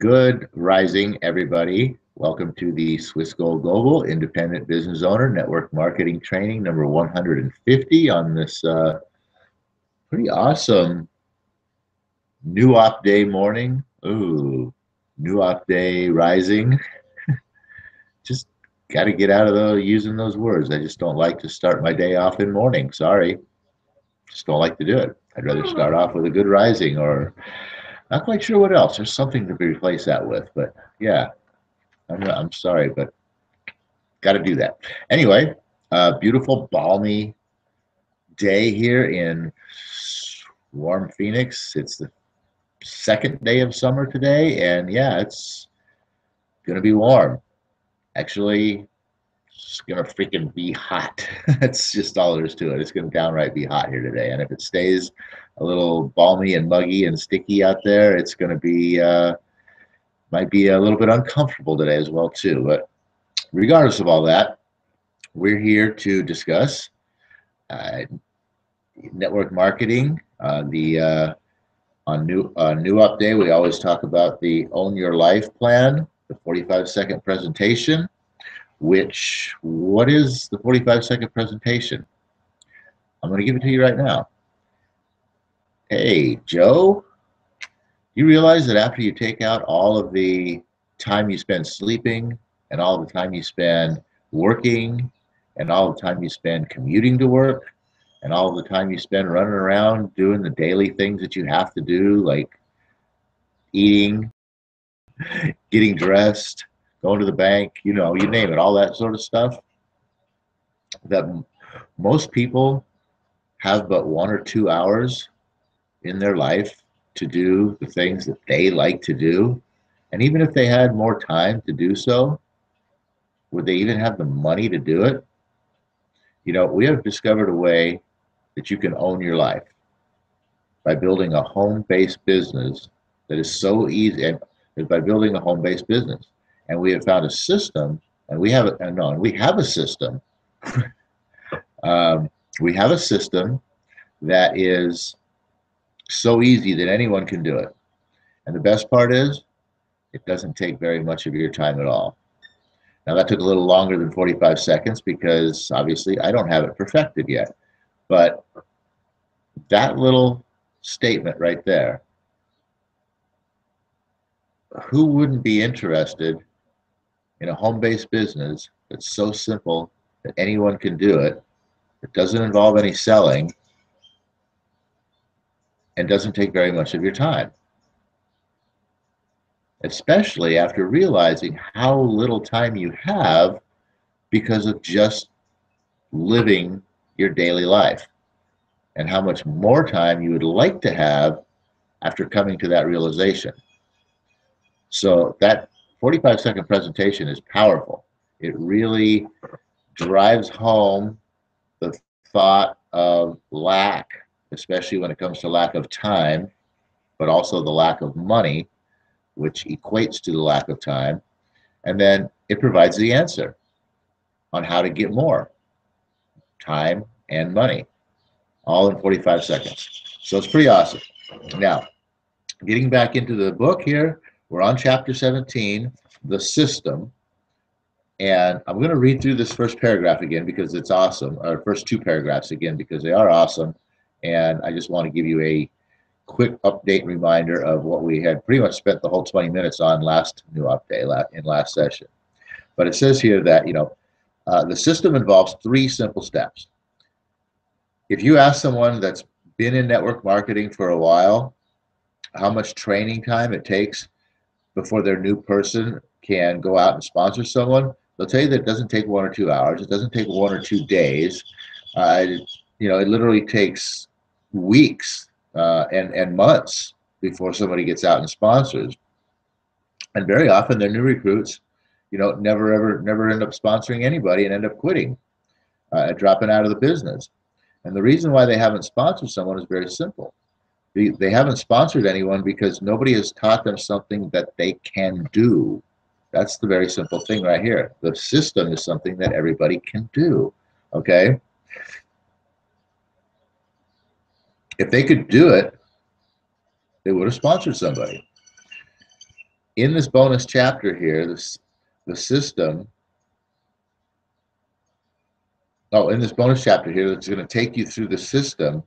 Good rising, everybody. Welcome to the Swiss Gold Global Independent Business Owner Network Marketing Training number 150 on this pretty awesome new op day morning. Ooh, new op day rising. Just got to get out of using those words. I just don't like to start my day off in morning. Sorry. Just don't like to do it. I'd rather start off with a good rising or not quite sure what else. There's something to replace that with, but yeah. I'm sorry, but got to do that. Anyway, beautiful, balmy day here in warm Phoenix. It's the second day of summer today, and yeah, it's going to be warm. Actually, it's going to freaking be hot. That's just all there is to it. It's going to downright be hot here today. And if it stays a little balmy and muggy and sticky out there, it's going to be, might be a little bit uncomfortable today as well, too. But regardless of all that, we're here to discuss network marketing. On new update, we always talk about the Own Your Life plan, the 45-second presentation. What is the 45-second presentation? I'm going to give it to you right now. Hey, Joe, you realize that after you take out all of the time you spend sleeping and all the time you spend working and all the time you spend commuting to work and all the time you spend running around doing the daily things that you have to do, like eating, getting dressed, going to the bank, you name it, all that sort of stuff, that most people have but 1 or 2 hours in their life to do the things that they like to do. And even if they had more time to do so, would they even have the money to do it? We have discovered a way that you can own your life by building a home-based business that is so easy, and by building a home-based business. And we have found a system, and we have a system. We have a system that is so easy that anyone can do it. And the best part is, it doesn't take very much of your time at all. Now, that took a little longer than 45 seconds because obviously I don't have it perfected yet. But that little statement right there, who wouldn't be interested in a home-based business that's so simple that anyone can do it, it doesn't involve any selling, and doesn't take very much of your time? Especially after realizing how little time you have because of just living your daily life, and how much more time you would like to have after coming to that realization. So that 45-second presentation is powerful. It really drives home the thought of lack, especially when it comes to lack of time, but also the lack of money, which equates to the lack of time. And then it provides the answer on how to get more time and money, all in 45 seconds. So it's pretty awesome. Now, getting back into the book here, we're on chapter 17, the system. And I'm going to read through this first paragraph again because it's awesome, or first 2 paragraphs again because they are awesome. And I just want to give you a quick update reminder of what we had pretty much spent the whole 20 minutes on last new update in last session. But it says here that, the system involves 3 simple steps. If you ask someone that's been in network marketing for a while how much training time it takes before their new person can go out and sponsor someone, they'll tell you that it doesn't take 1 or 2 hours. It doesn't take 1 or 2 days. It literally takes weeks and months before somebody gets out and sponsors. And very often their new recruits, never end up sponsoring anybody and end up quitting, dropping out of the business. And the reason why they haven't sponsored someone is very simple. They haven't sponsored anyone because nobody has taught them something that they can do. That's the very simple thing right here. The system is something that everybody can do, okay? If they could do it, they would have sponsored somebody. In this bonus chapter here, the system, in this bonus chapter here, it's going to take you through the system,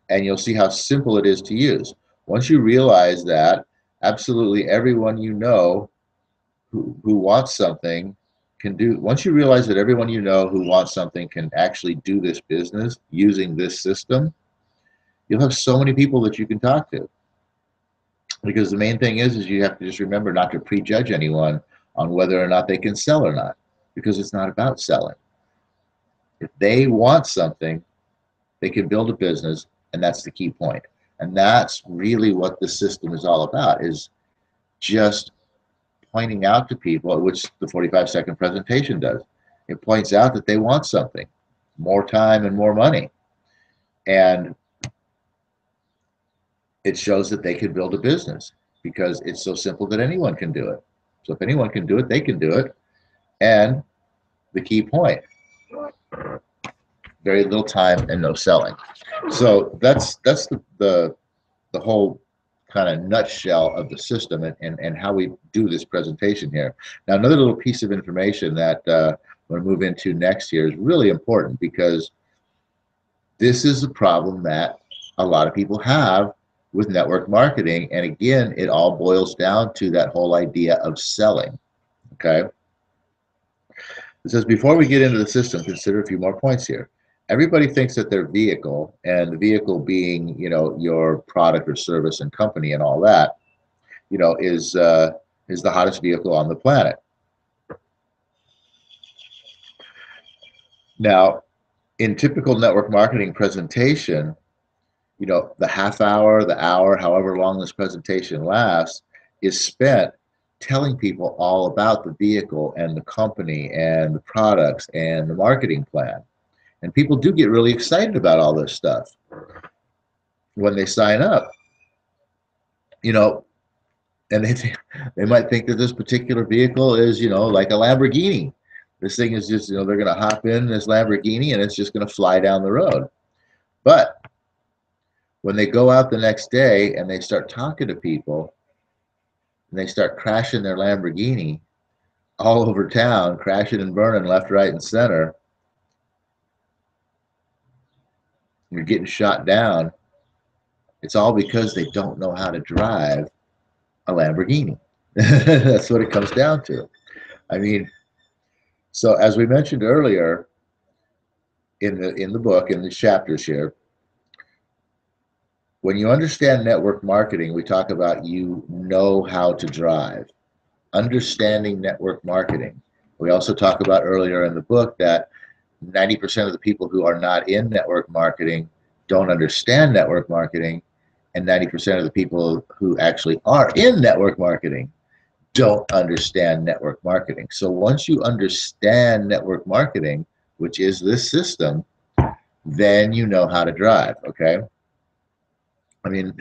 and you'll see how simple it is to use. Once you realize that absolutely everyone you know who wants something can do, once you realize that everyone you know who wants something can actually do this business using this system, you'll have so many people that you can talk to. Because the main thing is you have to just remember not to prejudge anyone on whether or not they can sell or not, because it's not about selling. If they want something, they can build a business, and that's the key point. And that's really what the system is all about, is just pointing out to people, which the 45-second presentation does. It points out that they want something, more time and more money. And it shows that they can build a business because it's so simple that anyone can do it. So if anyone can do it, they can do it. And the key point, very little time and no selling. So that's the whole kind of nutshell of the system and how we do this presentation here. Now, another little piece of information that I'm going to move into next here is really important, because this is a problem that a lot of people have with network marketing. And again, it all boils down to that whole idea of selling. Okay. It says, before we get into the system, consider a few more points here. Everybody thinks that their vehicle, and the vehicle being, your product or service and company and all that, is the hottest vehicle on the planet. Now, in typical network marketing presentation, the half hour, the hour, however long this presentation lasts, is spent telling people all about the vehicle and the company and the products and the marketing plan. And people do get really excited about all this stuff when they sign up, and they might think that this particular vehicle is, like a Lamborghini. This thing is just, they're going to hop in this Lamborghini and it's just going to fly down the road. But when they go out the next day and they start talking to people and they start crashing their Lamborghini all over town, crashing and burning left, right, and center, you're getting shot down, it's all because they don't know how to drive a Lamborghini. That's what it comes down to. I mean, so as we mentioned earlier in the book, in the chapters here, when you understand network marketing, we talk about you know how to drive. Understanding network marketing. We also talk about earlier in the book that 90% of the people who are not in network marketing don't understand network marketing, and 90% of the people who actually are in network marketing don't understand network marketing. So once you understand network marketing, which is this system, then you know how to drive, okay? I mean,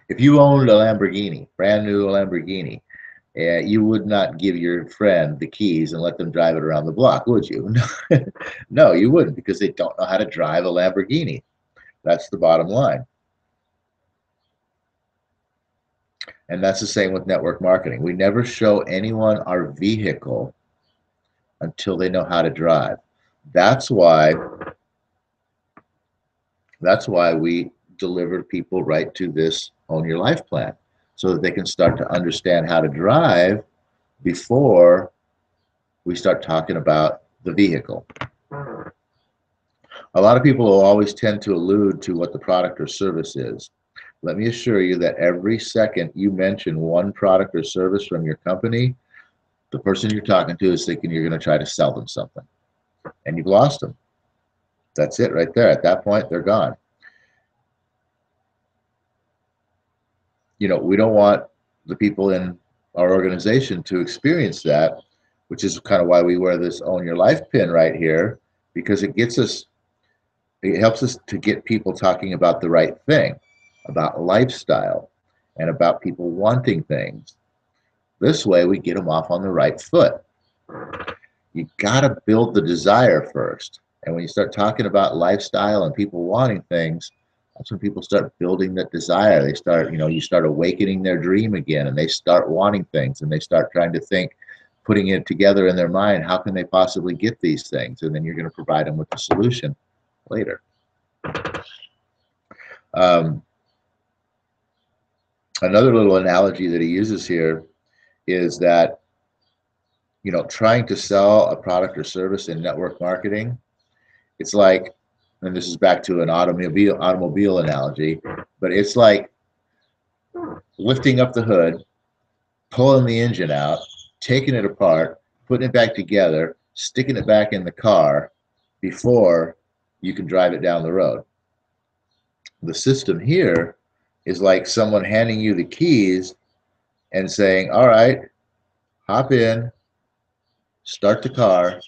if you owned a Lamborghini, brand new Lamborghini, you would not give your friend the keys and let them drive it around the block, would you? No, you wouldn't, because they don't know how to drive a Lamborghini. That's the bottom line. And that's the same with network marketing. We never show anyone our vehicle until they know how to drive. That's why we deliver people right to this Own Your Life plan, so that they can start to understand how to drive before we start talking about the vehicle. A lot of people will always tend to allude to what the product or service is. Let me assure you that every second you mention one product or service from your company, the person you're talking to is thinking you're going to try to sell them something, and you've lost them. That's it right there. At that point, they're gone. We don't want the people in our organization to experience that, which is kind of why we wear this Own Your Life pin right here, because it helps us to get people talking about the right thing, about lifestyle, and about people wanting things. This way we get them off on the right foot. You got to build the desire first. And when you start talking about lifestyle and people wanting things, That's when people start building that desire. They start, you start awakening their dream again, and they start wanting things, and they start trying to think, putting it together in their mind, how can they possibly get these things? And then you're going to provide them with the solution later. Another little analogy that he uses here is that, trying to sell a product or service in network marketing, it's like, and this is back to an automobile analogy, but it's like lifting up the hood, pulling the engine out, taking it apart, putting it back together, sticking it back in the car before you can drive it down the road. The system here is like someone handing you the keys and saying, all right, hop in, start the car,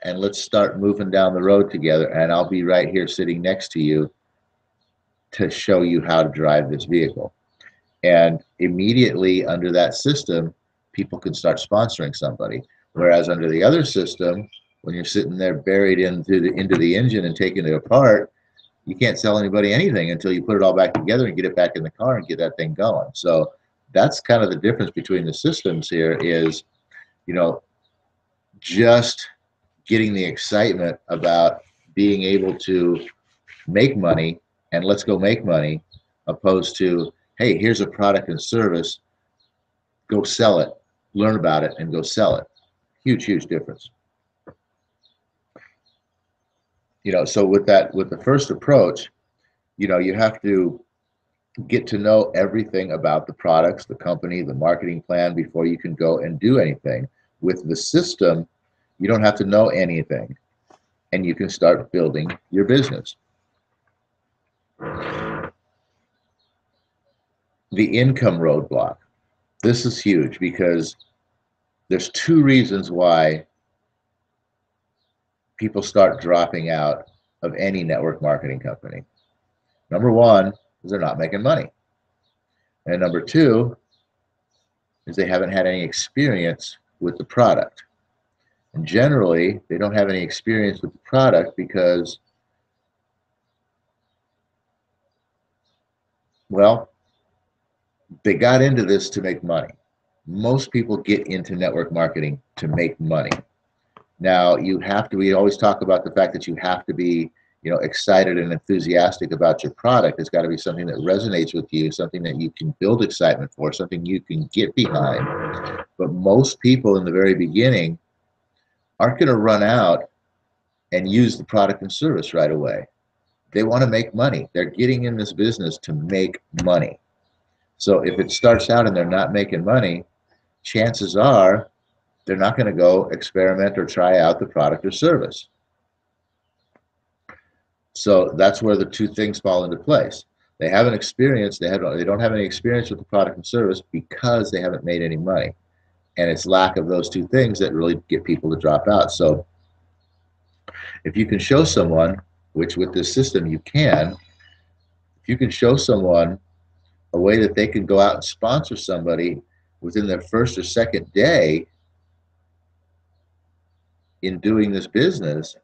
and let's start moving down the road together, and I'll be right here sitting next to you to show you how to drive this vehicle. And immediately under that system, people can start sponsoring somebody. Whereas under the other system, when you're sitting there buried into the engine and taking it apart, you can't sell anybody anything until you put it all back together and get it back in the car and get that thing going. So that's kind of the difference between the systems here is, just getting the excitement about being able to make money and let's go make money, opposed to, hey, here's a product and service, go sell it, learn about it, and go sell it. Huge, huge difference. So with the first approach, you have to get to know everything about the products, the company, the marketing plan before you can go and do anything. With the system, you don't have to know anything, and you can start building your business. The income roadblock. This is huge because there's two reasons why people start dropping out of any network marketing company. Number one is they're not making money. And number two is they haven't had any experience with the product. And generally, they don't have any experience with the product because, well, they got into this to make money. Most people get into network marketing to make money. Now, we always talk about the fact that you have to be, excited and enthusiastic about your product. It's got to be something that resonates with you, something that you can build excitement for, something you can get behind. But most people in the very beginning aren't going to run out and use the product and service right away. They want to make money. They're getting in this business to make money. So if it starts out and they're not making money, chances are they're not going to go experiment or try out the product or service. So that's where the two things fall into place. They haven't experienced, they don't have any experience with the product and service because they haven't made any money. And it's lack of those two things that really get people to drop out. So if you can show someone, which with this system you can, if you can show someone a way that they can go out and sponsor somebody within their first or second day in doing this business,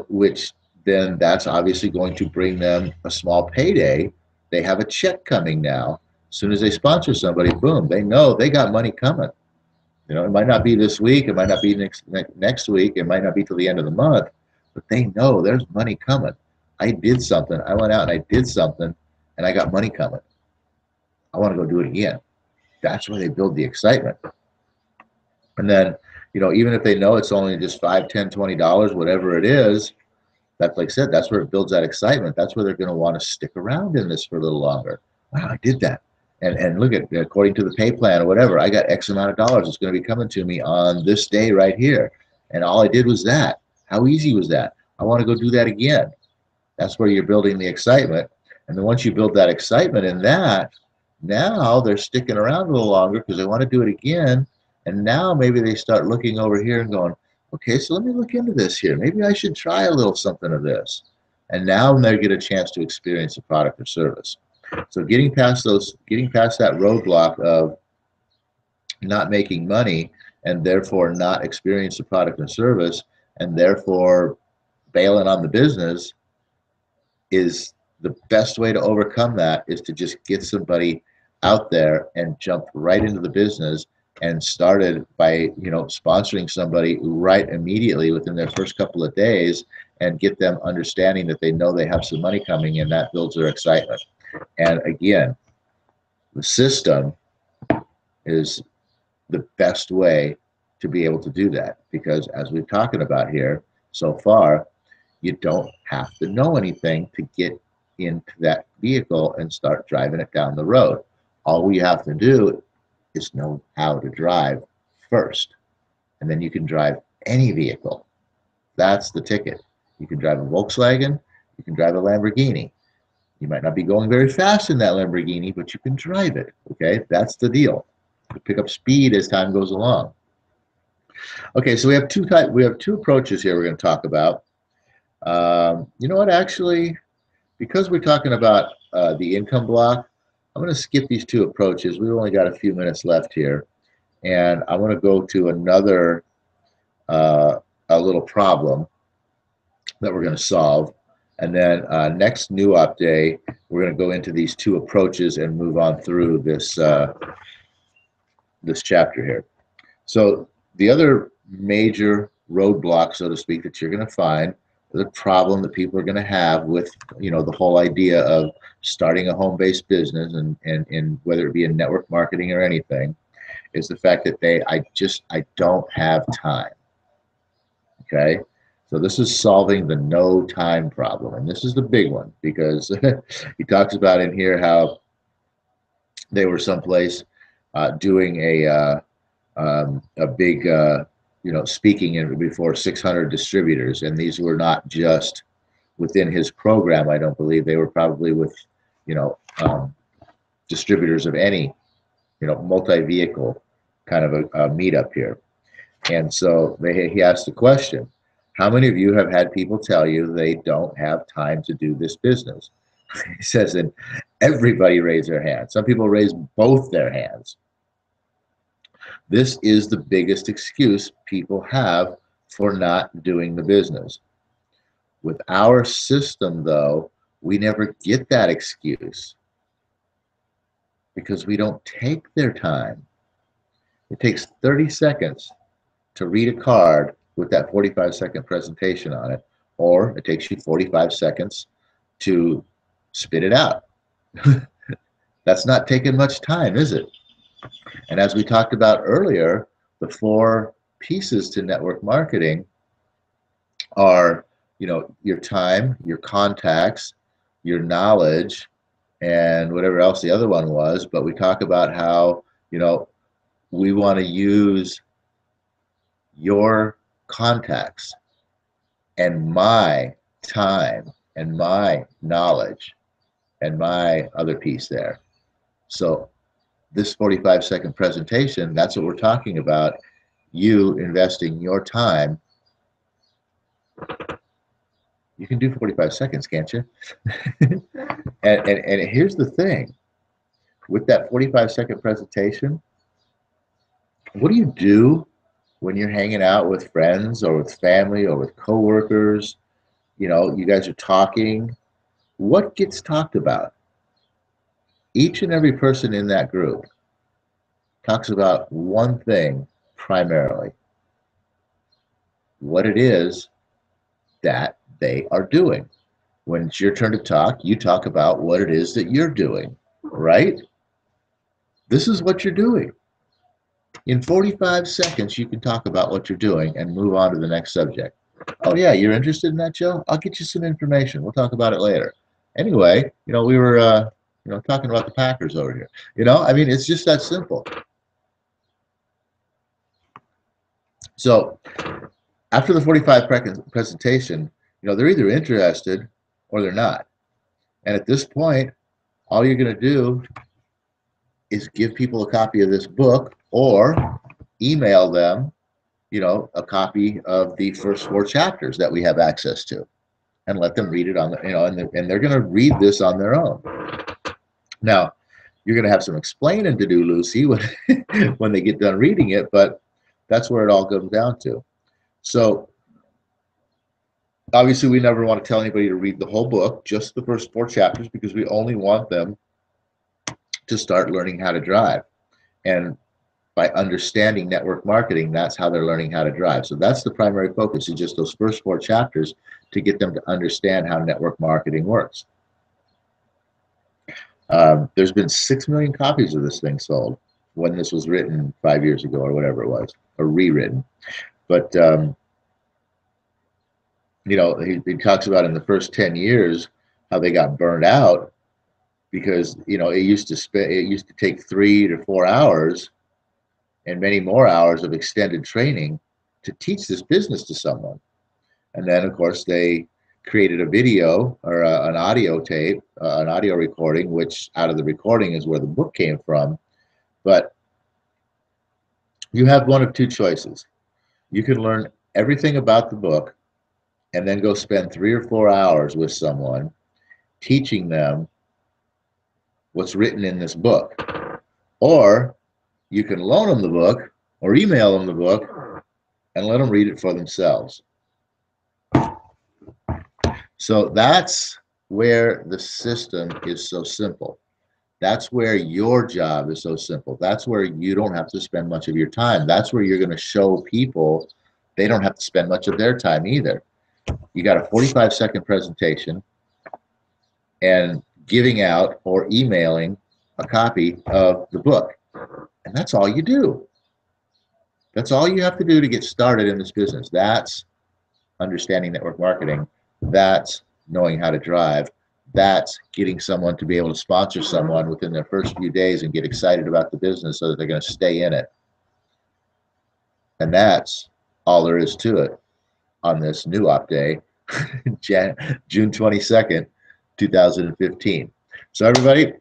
which then that's obviously going to bring them a small payday. They have a check coming now. As soon as they sponsor somebody, boom, they know they got money coming. It might not be this week, it might not be next week, it might not be till the end of the month, but they know there's money coming. I did something. I went out and I did something, and I got money coming. I want to go do it again. That's where they build the excitement. And then, even if they know it's only just $5, $10, $20, whatever it is, that's, like I said, that's where it builds that excitement. That's where they're going to want to stick around in this for a little longer. Wow, I did that. And look at, according to the pay plan or whatever, I got X amount of dollars that's going to be coming to me on this day right here. And all I did was that. How easy was that? I want to go do that again. That's where you're building the excitement. And then once you build that excitement in that, now they're sticking around a little longer because they want to do it again. And now maybe they start looking over here and going, okay, so let me look into this here. Maybe I should try a little something of this. And now they get a chance to experience the product or service. So getting past that roadblock of not making money and therefore not experience the product or service and therefore bailing on the business is the best way to overcome that is to just get somebody out there and jump right into the business and started by, sponsoring somebody right immediately within their first couple of days and get them understanding that they know they have some money coming in. That builds their excitement. And again, the system is the best way to be able to do that, because as we're talking about here so far, you don't have to know anything to get into that vehicle and start driving it down the road. All we have to do is know how to drive first, and then you can drive any vehicle. That's the ticket. You can drive a Volkswagen, you can drive a Lamborghini. You might not be going very fast in that Lamborghini, but you can drive it. Okay, that's the deal. You pick up speed as time goes along. Okay, so we have two approaches here we're going to talk about. You know what? Actually, because we're talking about the income block, I'm going to skip these two approaches. We've only got a few minutes left here, and I want to go to another a little problem that we're going to solve. And then next new update, we're going to go into these two approaches and move on through this this chapter here. So the other major roadblock, so to speak, that you're going to find, the problem that people are going to have with, the whole idea of starting a home-based business and whether it be in network marketing or anything, is the fact that I don't have time. Okay. So this is solving the no time problem. And this is the big one, because he talks about in here how they were someplace doing a big, speaking in before 600 distributors. And these were not just within his program, I don't believe. They were probably with, distributors of any, multi-vehicle kind of a meetup here. And so he asked the question, how many of you have had people tell you they don't have time to do this business? He says, and everybody raised their hand. Some people raised both their hands. This is the biggest excuse people have for not doing the business. With our system, though, we never get that excuse because we don't take their time. It takes 30 seconds to read a card with that 45-second presentation on it, or it takes you 45 seconds to spit it out. That's not taking much time, is it? And as we talked about earlier, the 4 pieces to network marketing are, your time, your contacts, your knowledge, and whatever else the other one was. But we talk about how, we want to use your contacts and my time and my knowledge and my other piece there. So this 45-second presentation, that's what we're talking about. You investing your time. You can do 45 seconds, can't you? and here's the thing. With that 45-second presentation, what do you do when you're hanging out with friends or with family or with coworkers? You guys are talking. What gets talked about? Each and every person in that group talks about one thing primarily: what it is that they are doing. When it's your turn to talk, you talk about what it is that you're doing, right? This is what you're doing. In 45 seconds, you can talk about what you're doing and move on to the next subject. Oh yeah, you're interested in that, Joe? I'll get you some information. We'll talk about it later. Anyway, we were, talking about the Packers over here. It's just that simple. So after the 45 presentation, they're either interested or they're not. And at this point, all you're going to do is give people a copy of this book or email them, a copy of the first 4 chapters that we have access to, and let them read it on the, and they're going to read this on their own. Now, you're going to have some explaining to do, Lucy, when they get done reading it, but that's where it all comes down to. So Obviously, we never want to tell anybody to read the whole book, just the first 4 chapters, because we only want them to start learning how to drive. And by understanding network marketing, that's how they're learning how to drive. So that's the primary focus, is just those first 4 chapters to get them to understand how network marketing works. There's been 6 million copies of this thing sold when this was written 5 years ago or whatever it was, or rewritten. But he talks about in the first 10 years how they got burned out because it used to take 3 to 4 hours and many more hours of extended training to teach this business to someone. And then, of course, they created a video or an audio tape, an audio recording, which out of the recording is where the book came from. But you have one of 2 choices. You can learn everything about the book and then go spend 3 or 4 hours with someone teaching them what's written in this book. Or you can loan them the book or email them the book and let them read it for themselves. So that's where the system is so simple. That's where your job is so simple. That's where you don't have to spend much of your time. That's where you're going to show people they don't have to spend much of their time either. You got a 45-second presentation and giving out or emailing a copy of the book. And that's all you do. That's all you have to do to get started in this business. That's understanding network marketing. That's knowing how to drive. That's getting someone to be able to sponsor someone within their first few days and get excited about the business so that they're going to stay in it. And that's all there is to it on this new op day, June 22nd, 2015. So everybody,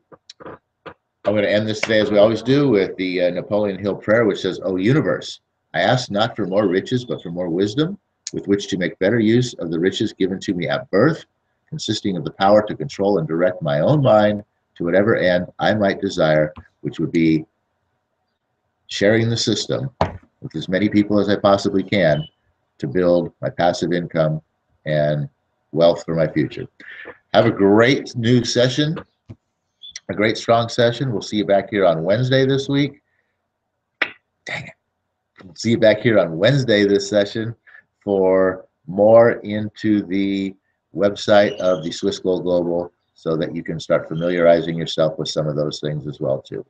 I'm going to end this today as we always do with the Napoleon Hill prayer, which says, "O universe, I ask not for more riches, but for more wisdom, with which to make better use of the riches given to me at birth, consisting of the power to control and direct my own mind to whatever end I might desire, which would be sharing the system with as many people as I possibly can to build my passive income and wealth for my future." Have a great new session, a great strong session. We'll see you back here on Wednesday this week. Dang it. We'll see you back here on Wednesday this session for more into the website of the Swiss Gold Global so that you can start familiarizing yourself with some of those things as well too.